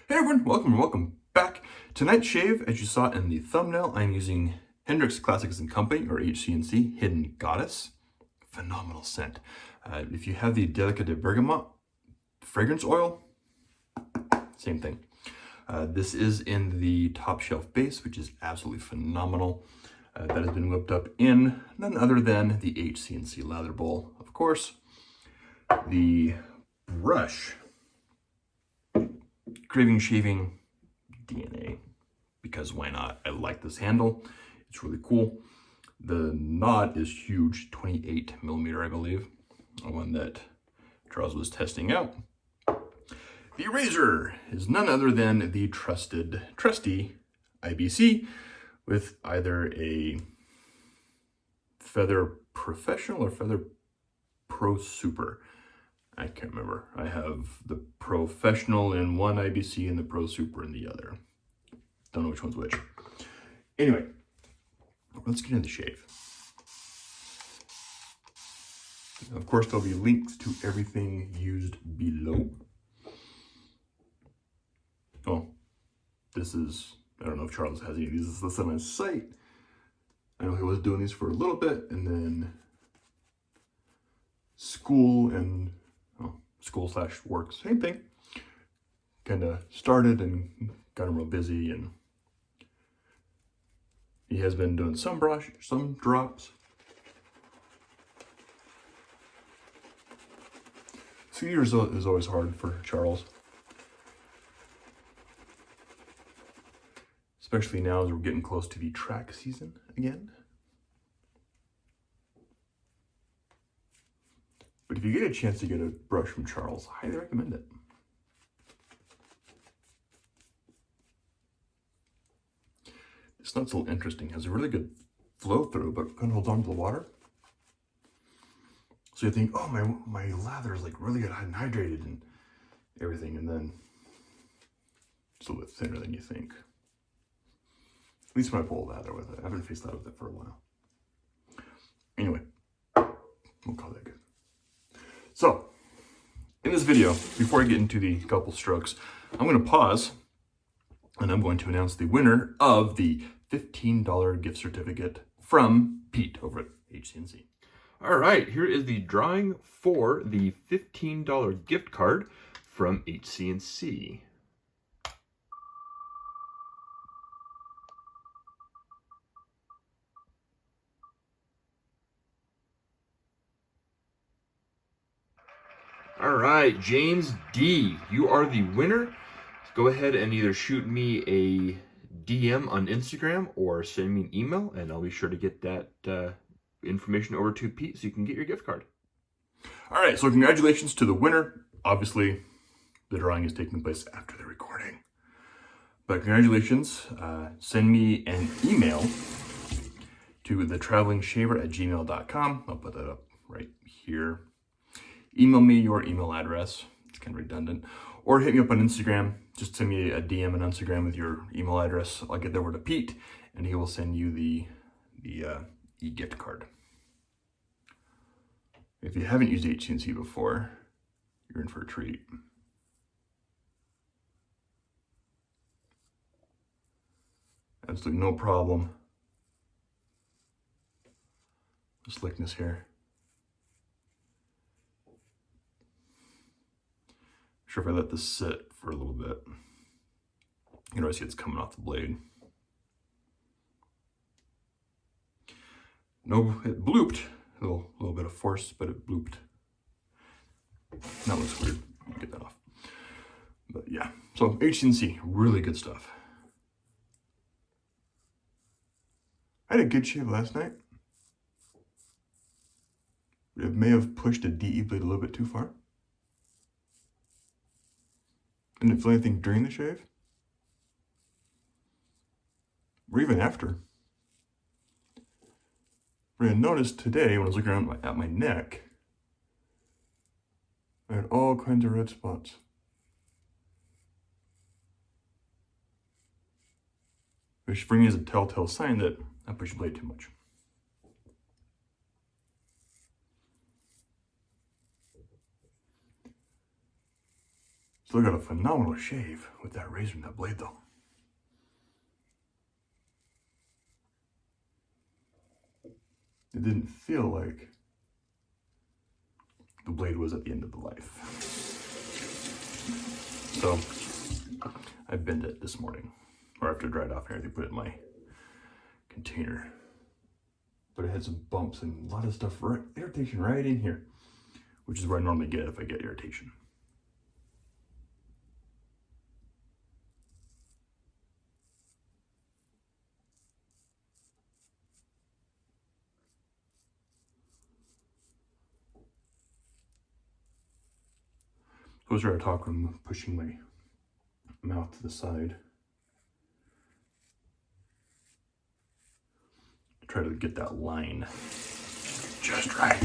Hey everyone, welcome back. Tonight's shave, as you saw in the thumbnail, I'm using Hendrix Classics & Company, or HC&C, Hidden Goddess. Phenomenal scent. If you have the Delicate de Bergamot fragrance oil, same thing. This is in the top shelf base, which is absolutely phenomenal. That has been whipped up in none other than the HC&C lather bowl, of course. The brush, Craving Shaving DNA, because why not? I like this handle. It's really cool. The knot is huge, 28 millimeter, I believe, one that Charles was testing out. The razor is none other than the trusty IBC with either a Feather Professional or Feather Pro Super. I can't remember. I have the Professional in one IBC and the Pro Super in the other. Don't know which one's which. Anyway, let's get into the shave. Of course, there'll be links to everything used below. Oh, this is, I don't know if Charles has any of these. This is on his site. I know he was doing these for a little bit, and then school and school/work, same thing. Kind of started and got him real busy, and he has been doing some brush, some drops. Cedar is always hard for Charles, especially now as we're getting close to the track season again. But if you get a chance to get a brush from Charles, I highly recommend it. This nut's a little interesting. It has a really good flow through, but kind of holds on to the water. So you think, oh, my lather is like really good and hydrated and everything, and then it's a little bit thinner than you think. At least when I pull lather with it. I haven't faced that with it for a while. Anyway, we'll call that good. So, in this video, before I get into the couple strokes, I'm going to pause and I'm going to announce the winner of the $15 gift certificate from Pete over at HC&C. All right, here is the drawing for the $15 gift card from HC&C. All right, James D., you are the winner. Go ahead and either shoot me a DM on Instagram or send me an email, and I'll be sure to get that information over to Pete so you can get your gift card. All right, so congratulations to the winner. Obviously, the drawing is taking place after the recording. But congratulations. Send me an email to thetravelingshaver@gmail.com. I'll put that up right here. Email me your email address. It's kind of redundant. Or hit me up on Instagram. Just send me a DM on Instagram with your email address. I'll get that over to Pete, and he will send you the e-gift card. If you haven't used HC&C before, you're in for a treat. Absolutely no problem. Slickness here. Sure, if I let this sit for a little bit, you know, I see it's coming off the blade. No, it blooped. A little bit of force, but it blooped. That looks weird. Get that off. But yeah, so HC&C, really good stuff. I had a good shave last night. It may have pushed a DE blade a little bit too far. I didn't feel anything during the shave, or even after. But I noticed today when I was looking around at my neck, I had all kinds of red spots. Which for me is a telltale sign that I pushed the blade too much. Still got a phenomenal shave with that razor and that blade though. It didn't feel like the blade was at the end of the life. So I bent it this morning, or after it dried off and everything, put it in my container. But it had some bumps and a lot of stuff, irritation right in here, which is where I normally get if I get irritation. Those are I talk when I'm pushing my mouth to the side. Try to get that line just right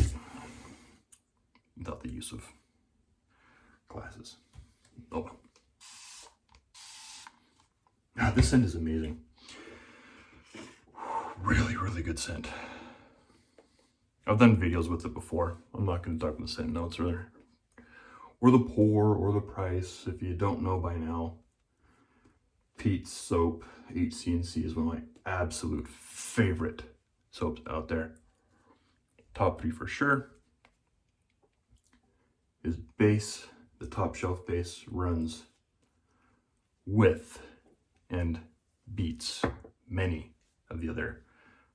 without the use of glasses. Oh well. Ah, this scent is amazing. Really, really good scent. I've done videos with it before. I'm not going to talk about the scent notes or the pour or the price. If you don't know by now, Pete's soap, HC&C, is one of my absolute favorite soaps out there. Top 3 for sure. His base, the top shelf base, runs with and beats many of the other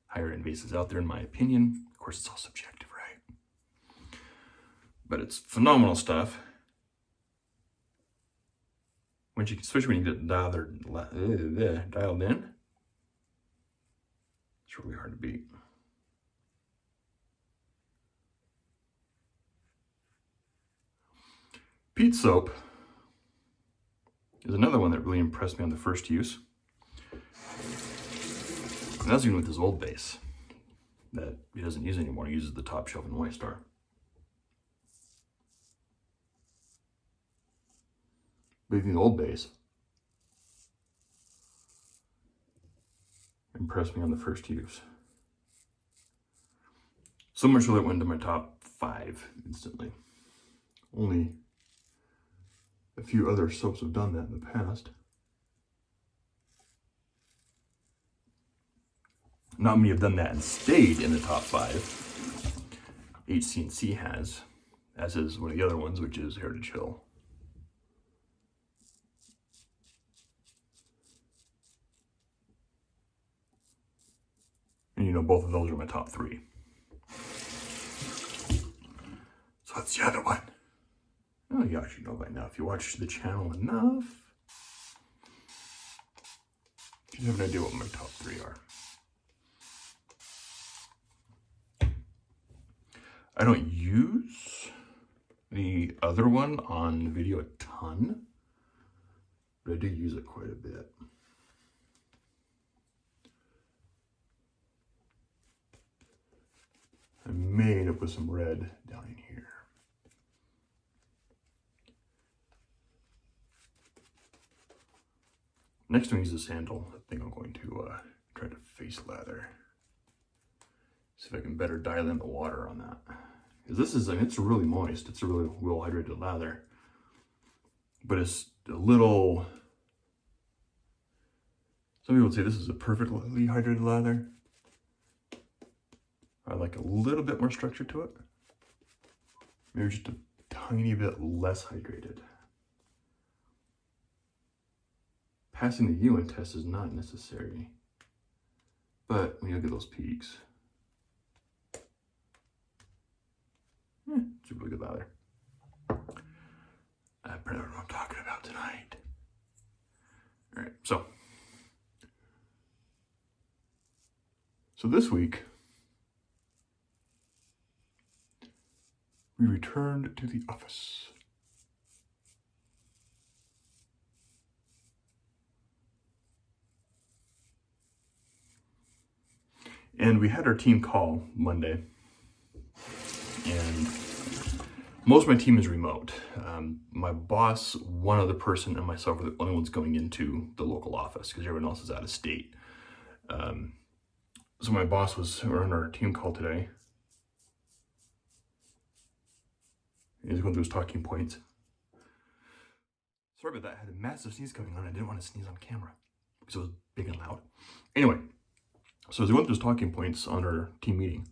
higher end bases out there, in my opinion. Of course, it's all subjective, right? But it's phenomenal stuff. Especially when you get dialed in, it's really hard to beat. Pete's soap is another one that really impressed me on the first use. And that's even with his old base that he doesn't use anymore. He uses the top shelf in White Star. But even the old base impressed me on the first use. So much so that it went to my top 5 instantly. Only a few other soaps have done that in the past. Not many have done that and stayed in the top 5. HC&C has, as is one of the other ones, which is Heritage Hill. And you know, both of those are my top 3. So that's the other one. Oh, you actually know by now. If you watch the channel enough, you have an idea what my top 3 are. I don't use the other one on video a ton, but I do use it quite a bit. I may end up with some red down in here. Next time I use this handle, I think I'm going to try to face lather. See if I can better dial in the water on that. Because this is, it's really moist. It's a really well hydrated lather. But it's a little, some people would say this is a perfectly hydrated lather. I like a little bit more structure to it. Maybe just a tiny bit less hydrated. Passing the Ewan test is not necessary. But when you look at those peaks, it's a really good lather. I probably know what I'm talking about tonight. All right, so this week, we returned to the office. And we had our team call Monday, and most of my team is remote. My boss, one other person, and myself are the only ones going into the local office because everyone else is out of state. So my boss was on our team call today. He's going through his talking points. Sorry about that. I had a massive sneeze coming on. I didn't want to sneeze on camera because it was big and loud. Anyway, so as we went through his talking points on our team meeting,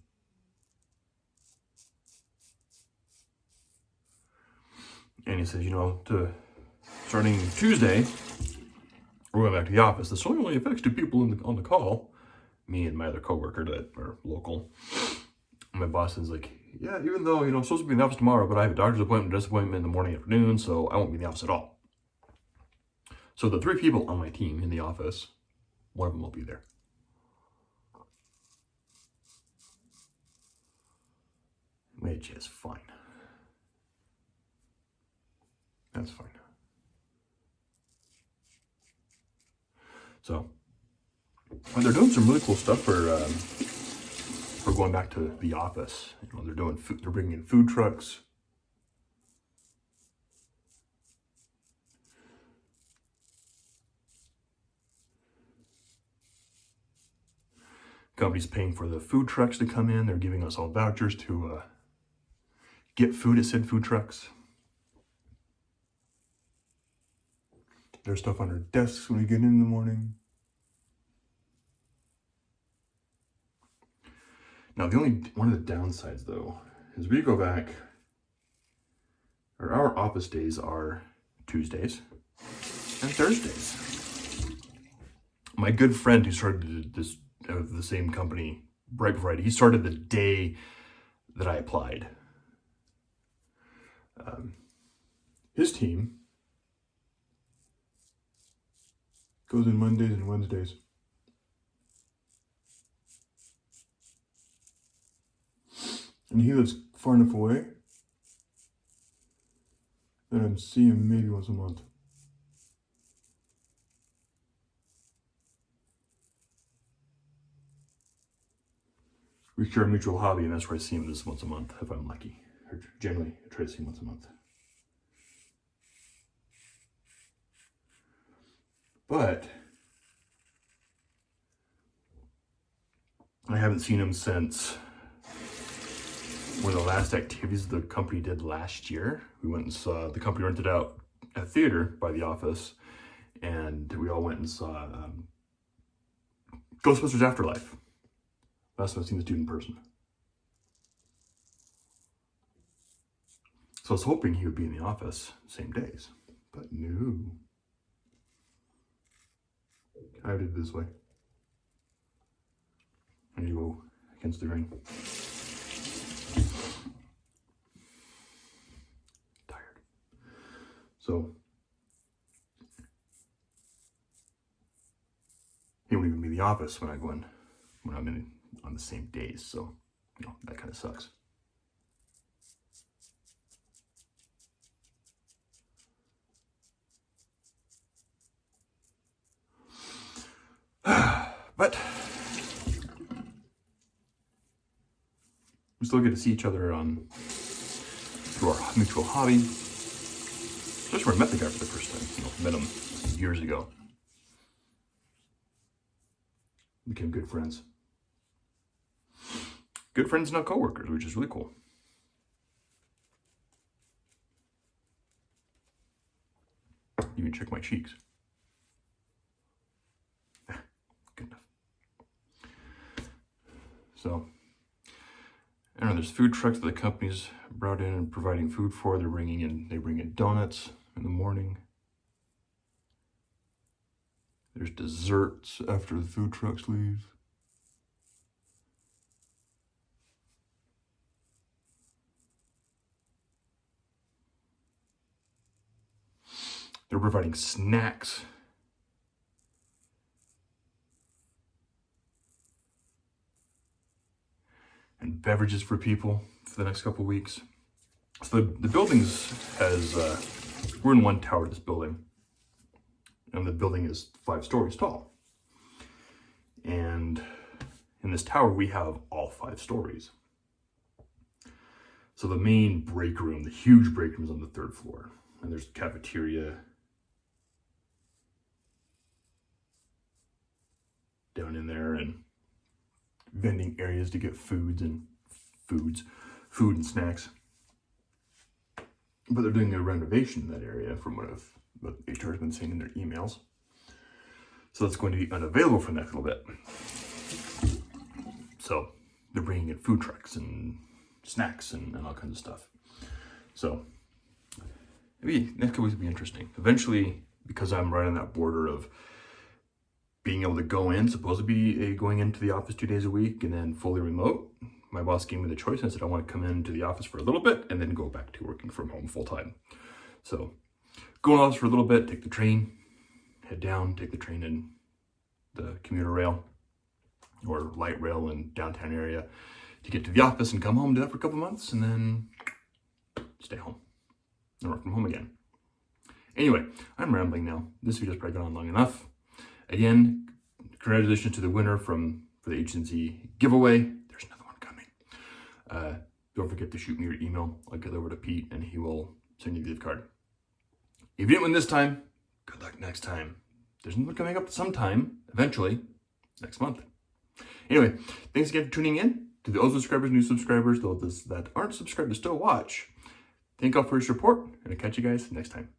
and he says, you know, starting Tuesday, we're going back to the office. This only affects 2 people on the call, me and my other coworker that are local. And my boss is like, yeah, even though, you know, I'm supposed to be in the office tomorrow, but I have a doctor's appointment, dentist appointment in the morning, afternoon, so I won't be in the office at all. So the 3 people on my team in the office, one of them will be there. Which is fine. That's fine. So, and they're doing some really cool stuff for going back to the office. You know, they're doing food, they're bringing in food trucks. Company's paying for the food trucks to come in. They're giving us all vouchers to get food at said food trucks. There's stuff on our desks when we get in the morning. Now, one of the downsides, though, is we go back, or our office days are Tuesdays and Thursdays. My good friend who started the same company right before he started the day that I applied. His team goes in Mondays and Wednesdays. And he lives far enough away that I'm seeing him maybe once a month. We share a mutual hobby, and that's where I see him this once a month, if I'm lucky. Or generally, I try to see him once a month. But I haven't seen him since one of the last activities the company did last year. We went and saw, the company rented out a theater by the office, and we all went and saw Ghostbusters Afterlife. Last time I've seen the dude in person. So I was hoping he would be in the office same days, but no. I did it this way. And you go against the grain. Tired. So he won't even be in the office when I'm in on the same days. So, you know, that kind of sucks. But we still get to see each other through our mutual hobby. Especially when I met the guy for the first time. You know, met him years ago. Became good friends. Good friends, now coworkers, which is really cool. You can check my cheeks. Good enough. So, I don't know, there's food trucks that the company's brought in and providing food for. They bring in donuts in the morning. There's desserts after the food trucks leave. They're providing snacks. And beverages for people for the next couple of weeks. So the buildings we're in one tower of this building. And the building is 5 stories tall. And in this tower, we have all 5 stories. So the main break room, the huge break room, is on the 3rd floor. And there's cafeteria down in there, and vending areas to get food and snacks. But they're doing a renovation in that area from what I've what HR has been saying in their emails. So that's going to be unavailable for the next little bit. So they're bringing in food trucks and snacks and all kinds of stuff. So maybe next couple weeks will be interesting. Eventually, because I'm right on that border of being able to go in, supposed to be going into the office 2 days a week and then fully remote, my boss gave me the choice and said I want to come into the office for a little bit and then go back to working from home full time. So go in the office for a little bit, take the train, head down, take the train in the commuter rail or light rail in downtown area to get to the office and come home, do that for a couple months, and then stay home and work from home again. Anyway, I'm rambling now. This video's probably gone on long enough. Again, congratulations to the winner for the HC&C giveaway. There's another one coming. Don't forget to shoot me your email. I'll get over to Pete and he will send you the gift card. If you didn't win this time, good luck next time. There's another coming up sometime, eventually, next month. Anyway, thanks again for tuning in. To the old subscribers, new subscribers, those that aren't subscribed to still watch, thank you all for your support, and I'll catch you guys next time.